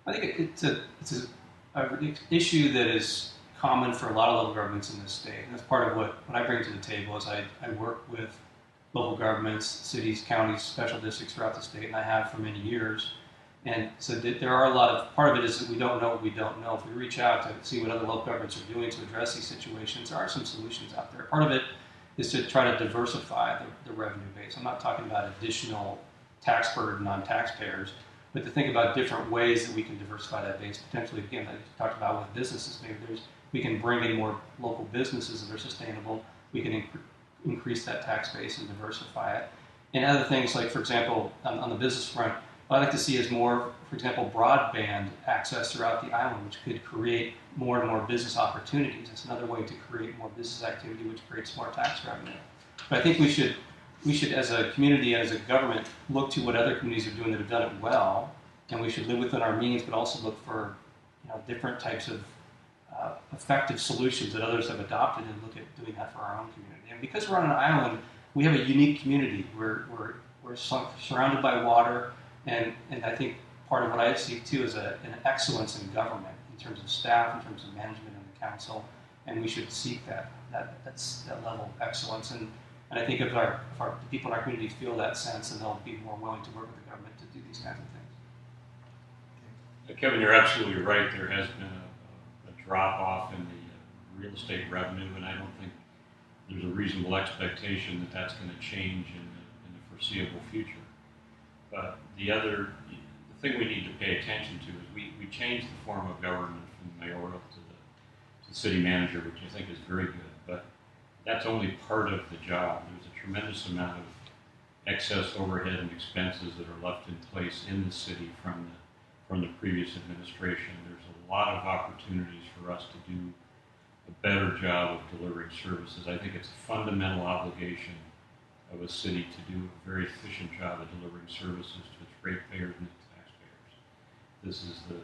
I think an issue that is common for a lot of local governments in this state. And that's part of what I bring to the table is I work with local governments, cities, counties, special districts throughout the state, and I have for many years. And so there are a lot of, part of it is that we don't know what we don't know. If we reach out to see what other local governments are doing to address these situations, there are some solutions out there. Part of it is to try to diversify the revenue base. I'm not talking about additional tax burden on taxpayers, but to think about different ways that we can diversify that base. Potentially, again, like you talked about with businesses, maybe we can bring in more local businesses that are sustainable. We can increase that tax base and diversify it. And other things like, for example, on the business front, what I'd like to see is more, for example, broadband access throughout the island, which could create more and more business opportunities. It's another way to create more business activity, which creates more tax revenue. But I think we should, as a community and as a government, look to what other communities are doing that have done it well, and we should live within our means, but also look for different types of effective solutions that others have adopted and look at doing that for our own community. And because we're on an island, we have a unique community. We're surrounded by water, and I think part of what I see too is an excellence in government in terms of staff, in terms of management and the council, and we should seek that level of excellence. And I think if the people in our community feel that sense, then they'll be more willing to work with the government to do these kinds of things. Kevin, you're absolutely right. There has been a drop off in the real estate revenue, and I don't think there's a reasonable expectation that that's going to change in the foreseeable future. But the thing we need to pay attention to is we changed the form of government from the mayoral to the city manager, which I think is very good. But that's only part of the job. There's a tremendous amount of excess overhead and expenses that are left in place in the city from the previous administration. There's a lot of opportunities for us to do a better job of delivering services. I think it's a fundamental obligation of a city to do a very efficient job of delivering services to its ratepayers and its taxpayers. This is the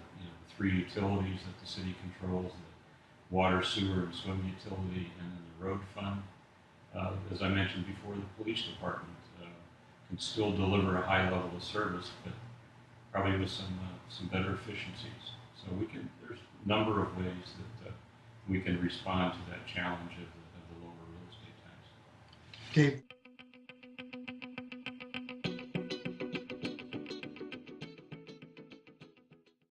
three utilities that the city controls: the water, sewer, and swim utility, and then the road fund. As I mentioned before, the police department can still deliver a high level of service, but probably with some better efficiencies. So there's a number of ways that we can respond to that challenge of the lower real estate tax. Okay.